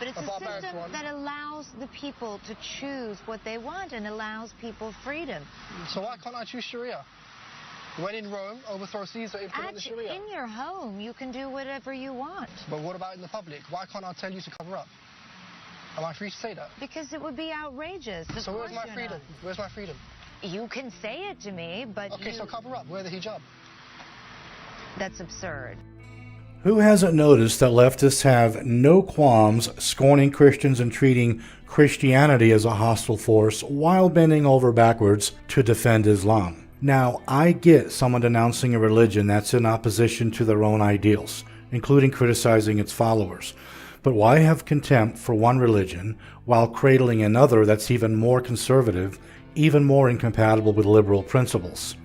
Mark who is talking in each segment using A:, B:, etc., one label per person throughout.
A: but it's a system that allows the people to choose what they want and allows people freedom.
B: So why can't I choose Sharia? When in Rome, overthrow Caesar, implement the Sharia.
A: In your home, you can do whatever you want.
B: But what about in the public? Why can't I tell you to cover up? Am I free to say that?
A: Because it would be outrageous.
B: So where's my freedom? Where's my freedom?
A: You can say it to me, but
B: okay, so cover up. Wear the hijab.
A: That's absurd.
C: Who hasn't noticed that leftists have no qualms scorning Christians and treating Christianity as a hostile force while bending over backwards to defend Islam? Now, I get someone denouncing a religion that's in opposition to their own ideals, including criticizing its followers. But why have contempt for one religion while cradling another that's even more conservative, even more incompatible with liberal principles?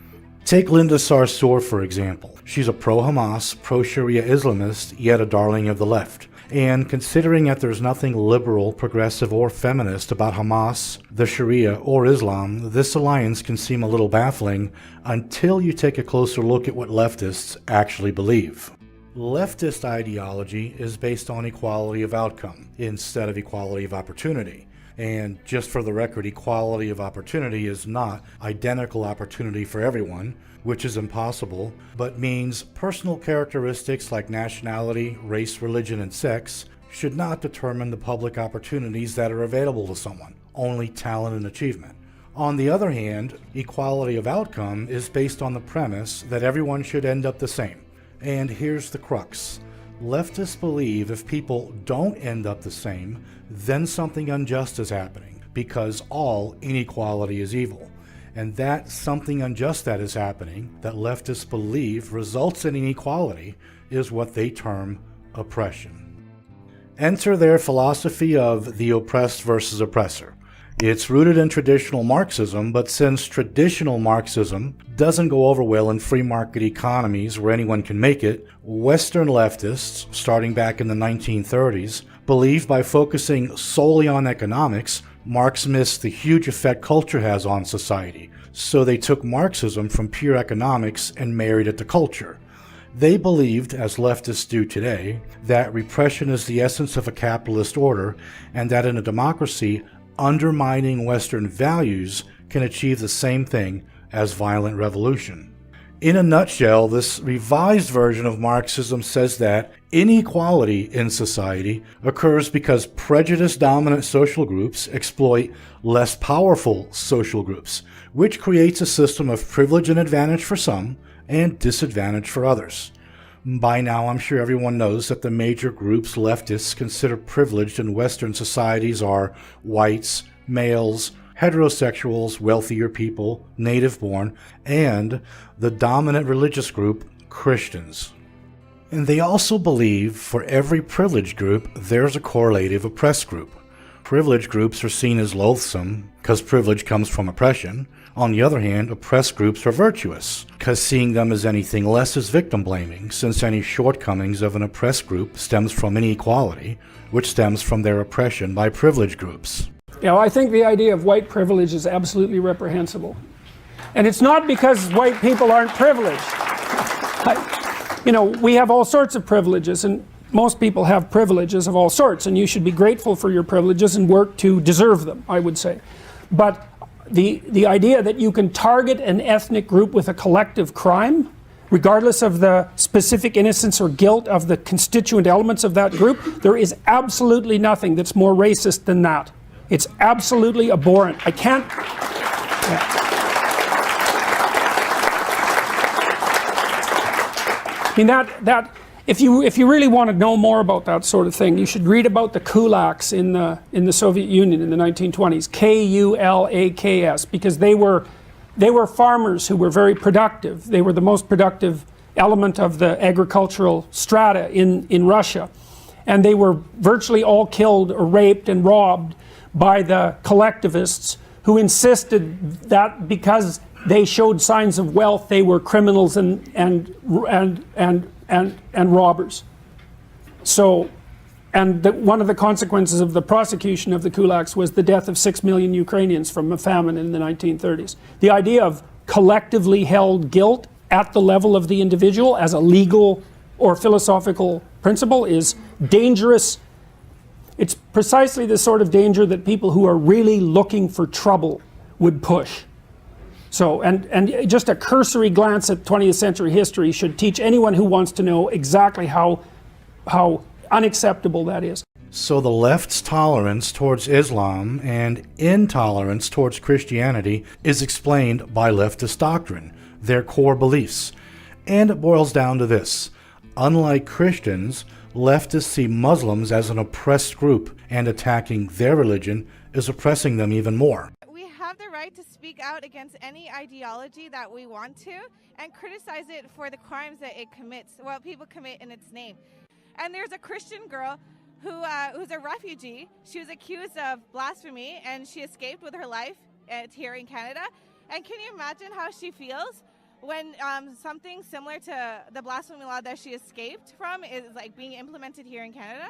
C: Take Linda Sarsour, for example. She's a pro-Hamas, pro-Sharia Islamist, yet a darling of the left. And considering that there's nothing liberal, progressive, or feminist about Hamas, the Sharia, or Islam, this alliance can seem a little baffling until you take a closer look at what leftists actually believe. Leftist ideology is based on equality of outcome instead of equality of opportunity. And just for the record, equality of opportunity is not identical opportunity for everyone, which is impossible, but means personal characteristics like nationality, race, religion, and sex should not determine the public opportunities that are available to someone, only talent and achievement. On the other hand, equality of outcome is based on the premise that everyone should end up the same. And here's the crux. Leftists believe if people don't end up the same, then something unjust is happening, because all inequality is evil. And that something unjust that is happening, that leftists believe results in inequality, is what they term oppression. Enter their philosophy of the oppressed versus oppressor. It's rooted in traditional Marxism, but since traditional Marxism doesn't go over well in free market economies where anyone can make it, Western leftists, starting back in the 1930s, believe by focusing solely on economics, Marx missed the huge effect culture has on society. So they took Marxism from pure economics and married it to culture. They believed, as leftists do today, that repression is the essence of a capitalist order, and that in a democracy, undermining Western values can achieve the same thing as violent revolution. In a nutshell, this revised version of Marxism says that inequality in society occurs because prejudice-dominant social groups exploit less powerful social groups, which creates a system of privilege and advantage for some and disadvantage for others. By now, I'm sure everyone knows that the major groups leftists consider privileged in Western societies are whites, males, heterosexuals, wealthier people, native-born, and the dominant religious group, Christians. And they also believe for every privileged group, there's a correlative oppressed group. Privileged groups are seen as loathsome because privilege comes from oppression. On the other hand, oppressed groups are virtuous, because seeing them as anything less is victim-blaming, since any shortcomings of an oppressed group stems from inequality, which stems from their oppression by privileged groups.
D: You know, I think the idea of white privilege is absolutely reprehensible. And it's not because white people aren't privileged. You know, we have all sorts of privileges, and most people have privileges of all sorts, and you should be grateful for your privileges and work to deserve them, I would say. But the idea that you can target an ethnic group with a collective crime, regardless of the specific innocence or guilt of the constituent elements of that group, there is absolutely nothing that's more racist than that. It's absolutely abhorrent. I can't... I mean, if you really want to know more about that sort of thing, you should read about the kulaks in the Soviet Union in the 1920s, K-U-L-A-K-S, because they were farmers who were very productive. They were the most productive element of the agricultural strata in Russia, and they were virtually all killed or raped and robbed by the collectivists, who insisted that because they showed signs of wealth, they were criminals and robbers. So, and one of the consequences of the prosecution of the kulaks was the death of 6 million Ukrainians from a famine in the 1930s. The idea of collectively held guilt at the level of the individual as a legal or philosophical principle is dangerous It's precisely the sort of danger that people who are really looking for trouble would push. So, and just a cursory glance at 20th century history should teach anyone who wants to know exactly how unacceptable that is.
C: So the left's tolerance towards Islam and intolerance towards Christianity is explained by leftist doctrine, their core beliefs. And it boils down to this: unlike Christians, leftists see Muslims as an oppressed group, and attacking their religion is oppressing them even more.
E: We have the right to speak out against any ideology that we want to and criticize it for the crimes that it commits, what people commit in its name. And there's a Christian girl who's a refugee. She was accused of blasphemy and she escaped with her life here in Canada. And can you imagine how she feels when something similar to the blasphemy law that she escaped from is like being implemented here in Canada?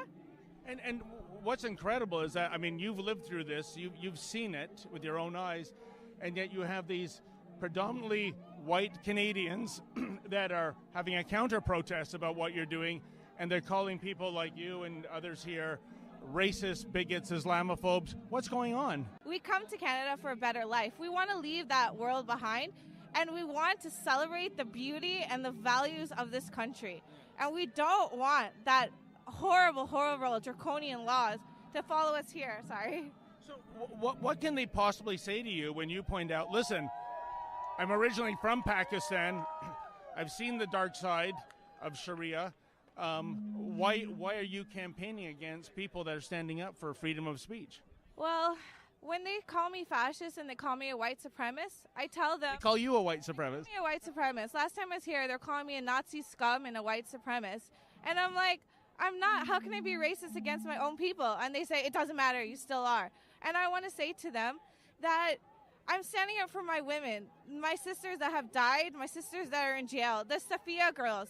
F: And what's incredible is that, I mean, you've lived through this, you've seen it with your own eyes, and yet you have these predominantly white Canadians that are having a counter-protest about what you're doing, and they're calling people like you and others here racist, bigots, Islamophobes. What's going on? We come to Canada for a better life. We want to leave that world behind, and we want to celebrate the beauty and the values of this country. And we don't want that horrible, horrible draconian laws to follow us here. Sorry. So what can they possibly say to you when you point out, listen, I'm originally from Pakistan, I've seen the dark side of Sharia, why are you campaigning against people that are standing up for freedom of speech? Well, when they call me fascist and they call me a white supremacist, I tell them... They call you a white supremacist? They call me a white supremacist. Last time I was here, they're calling me a Nazi scum and a white supremacist. And I'm like, I'm not. How can I be racist against my own people? And they say, it doesn't matter, you still are. And I want to say to them that I'm standing up for my women, my sisters that have died, my sisters that are in jail, the Safia girls.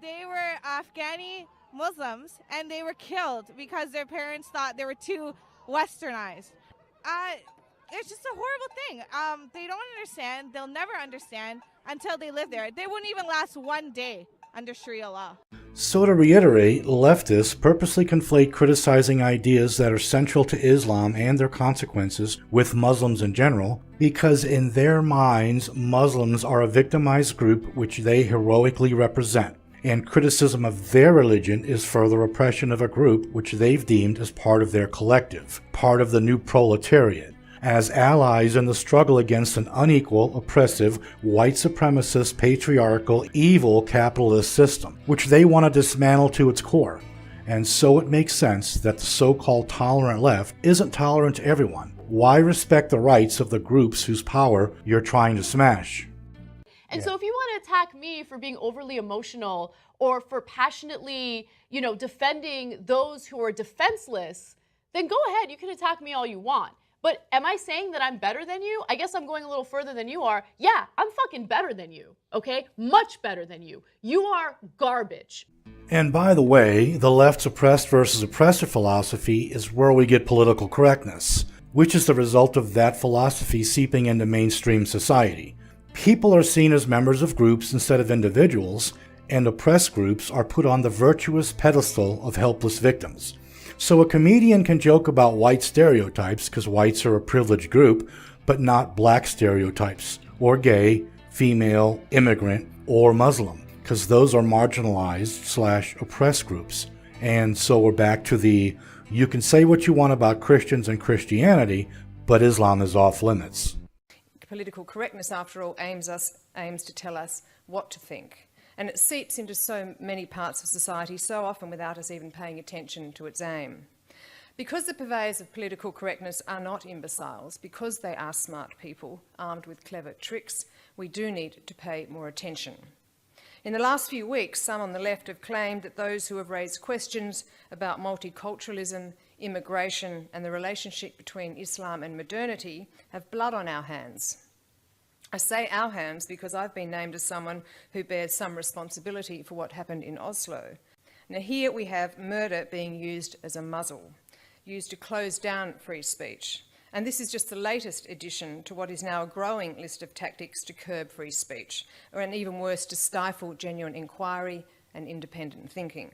F: They were Afghani Muslims, and they were killed because their parents thought they were too westernized. It's just a horrible thing. They don't understand. They'll never understand until they live there. They wouldn't even last one day under Sharia law.
C: So to reiterate, leftists purposely conflate criticizing ideas that are central to Islam and their consequences with Muslims in general, because in their minds, Muslims are a victimized group which they heroically represent, and criticism of their religion is further oppression of a group which they've deemed as part of their collective, part of the new proletariat, as allies in the struggle against an unequal, oppressive, white supremacist, patriarchal, evil capitalist system, which they want to dismantle to its core. And so it makes sense that the so-called tolerant left isn't tolerant to everyone. Why respect the rights of the groups whose power you're trying to smash?
G: And so if you want to attack me for being overly emotional or for passionately, defending those who are defenseless, then go ahead, you can attack me all you want. But am I saying that I'm better than you? I guess I'm going a little further than you are. Yeah, I'm fucking better than you, okay? Much better than you. You are garbage.
C: And by the way, the left's oppressed versus oppressor philosophy is where we get political correctness, which is the result of that philosophy seeping into mainstream society. People are seen as members of groups instead of individuals, and oppressed groups are put on the virtuous pedestal of helpless victims. So a comedian can joke about white stereotypes because whites are a privileged group, but not black stereotypes, or gay, female, immigrant, or Muslim, because those are marginalized / oppressed groups. And so we're back to the, you can say what you want about Christians and Christianity, but Islam is off limits.
H: Political correctness, after all, aims to tell us what to think. And it seeps into so many parts of society so often without us even paying attention to its aim. Because the purveyors of political correctness are not imbeciles, because they are smart people armed with clever tricks, we do need to pay more attention. In the last few weeks, some on the left have claimed that those who have raised questions about multiculturalism, immigration and the relationship between Islam and modernity have blood on our hands. I say our hands because I've been named as someone who bears some responsibility for what happened in Oslo. Now here we have murder being used as a muzzle, used to close down free speech. And this is just the latest addition to what is now a growing list of tactics to curb free speech, or and even worse, to stifle genuine inquiry and independent thinking.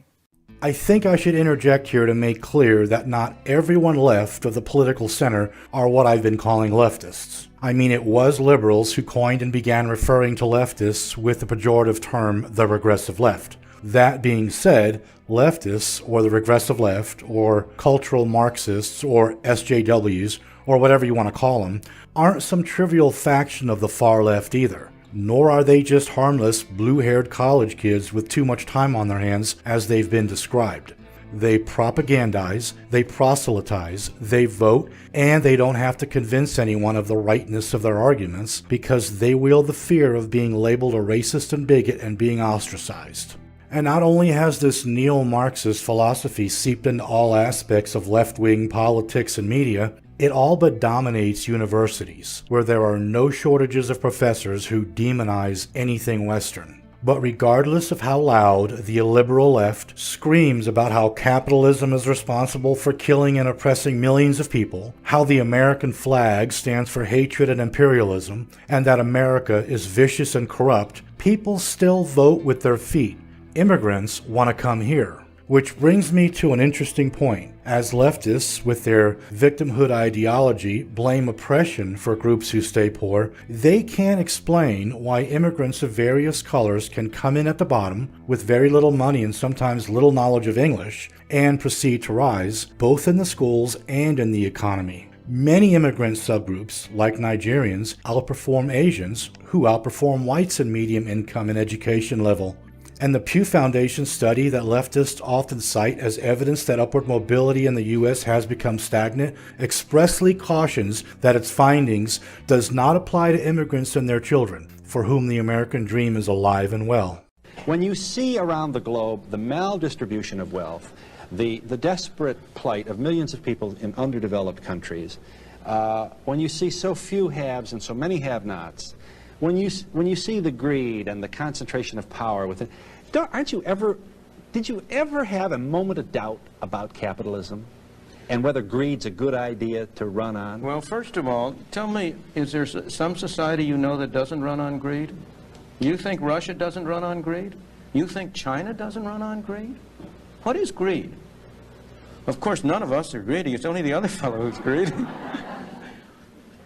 C: I think I should interject here to make clear that not everyone left of the political center are what I've been calling leftists. I mean, it was liberals who coined and began referring to leftists with the pejorative term the regressive left. That being said, leftists, or the regressive left, or cultural Marxists, or SJWs, or whatever you want to call them, aren't some trivial faction of the far left either. Nor are they just harmless, blue-haired college kids with too much time on their hands as they've been described. They propagandize, they proselytize, they vote, and they don't have to convince anyone of the rightness of their arguments because they wield the fear of being labeled a racist and bigot and being ostracized. And not only has this neo-Marxist philosophy seeped into all aspects of left-wing politics and media, it all but dominates universities, where there are no shortages of professors who demonize anything Western. But regardless of how loud the illiberal left screams about how capitalism is responsible for killing and oppressing millions of people, how the American flag stands for hatred and imperialism, and that America is vicious and corrupt, people still vote with their feet. Immigrants want to come here. Which brings me to an interesting point. As leftists, with their victimhood ideology, blame oppression for groups who stay poor, they can't explain why immigrants of various colors can come in at the bottom with very little money and sometimes little knowledge of English and proceed to rise, both in the schools and in the economy. Many immigrant subgroups, like Nigerians, outperform Asians, who outperform whites in medium income and education level. And the Pew Foundation study that leftists often cite as evidence that upward mobility in the U.S. has become stagnant expressly cautions that its findings does not apply to immigrants and their children, for whom the American dream is alive and well.
I: When you see around the globe the maldistribution of wealth, the desperate plight of millions of people in underdeveloped countries, when you see so few haves and so many have-nots, when you see the greed and the concentration of power within, did you ever have a moment of doubt about capitalism and whether greed's a good idea to run on?
J: Well, first of all, tell me, is there some society you know that doesn't run on greed? You think Russia doesn't run on greed? You think China doesn't run on greed? What is greed? Of course, none of us are greedy. It's only the other fellow who's greedy.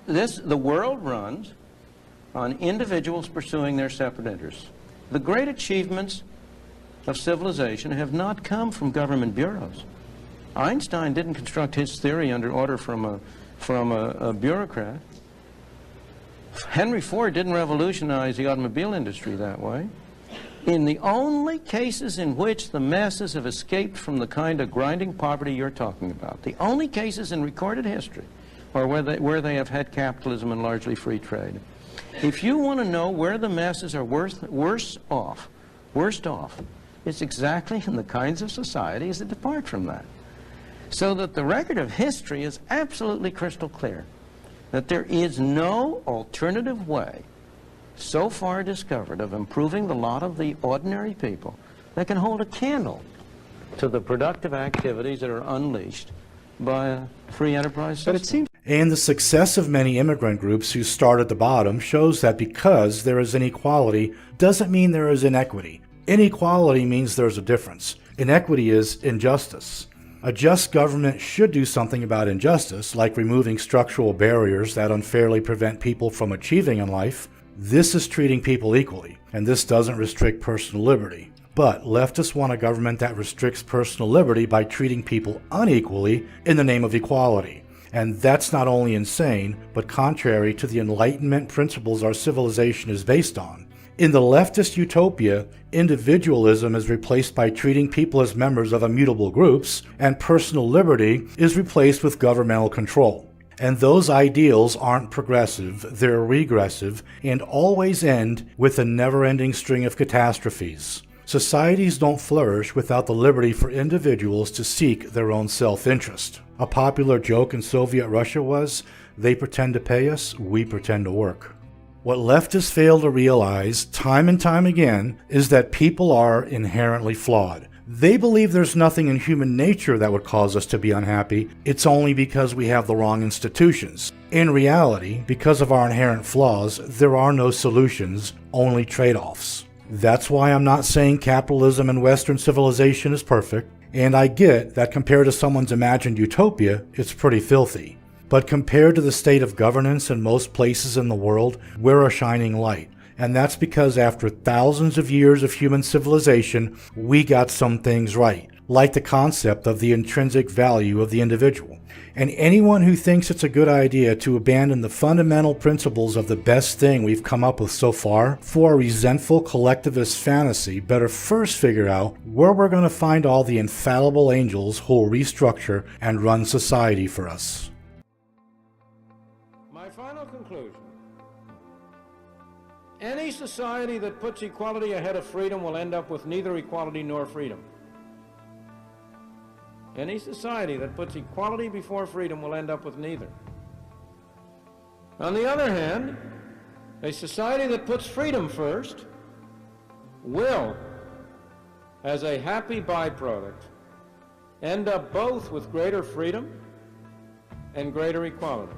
J: The world runs on individuals pursuing their separate interests. The great achievements of civilization have not come from government bureaus. Einstein didn't construct his theory under order from a bureaucrat. Henry Ford didn't revolutionize the automobile industry that way. In the only cases in which the masses have escaped from the kind of grinding poverty you're talking about, the only cases in recorded history are where they have had capitalism and largely free trade. If you want to know where the masses are worst off, it's exactly in the kinds of societies that depart from that. So that the record of history is absolutely crystal clear, that there is no alternative way so far discovered of improving the lot of the ordinary people that can hold a candle to the productive activities that are unleashed by a free enterprise system.
I: But it seems
C: And the success of many immigrant groups who start at the bottom shows that because there is inequality doesn't mean there is inequity. Inequality means there's a difference. Inequity is injustice. A just government should do something about injustice, like removing structural barriers that unfairly prevent people from achieving in life. This is treating people equally, and this doesn't restrict personal liberty. But leftists want a government that restricts personal liberty by treating people unequally in the name of equality. And that's not only insane, but contrary to the Enlightenment principles our civilization is based on. In the leftist utopia, individualism is replaced by treating people as members of immutable groups, and personal liberty is replaced with governmental control. And those ideals aren't progressive, they're regressive, and always end with a never-ending string of catastrophes. Societies don't flourish without the liberty for individuals to seek their own self-interest. A popular joke in Soviet Russia was, they pretend to pay us, we pretend to work. What leftists fail to realize time and time again is that people are inherently flawed. They believe there's nothing in human nature that would cause us to be unhappy. It's only because we have the wrong institutions. In reality, because of our inherent flaws, there are no solutions, only trade-offs. That's why I'm not saying capitalism and Western civilization is perfect. And I get that compared to someone's imagined utopia, it's pretty filthy. But compared to the state of governance in most places in the world, we're a shining light. And that's because after thousands of years of human civilization, we got some things right, like the concept of the intrinsic value of the individual. And anyone who thinks it's a good idea to abandon the fundamental principles of the best thing we've come up with so far for a resentful collectivist fantasy better first figure out where we're going to find all the infallible angels who will restructure and run society for us.
J: My final conclusion. Any society that puts equality ahead of freedom will end up with neither equality nor freedom. Any society that puts equality before freedom will end up with neither. On the other hand, a society that puts freedom first will, as a happy byproduct, end up both with greater freedom and greater equality.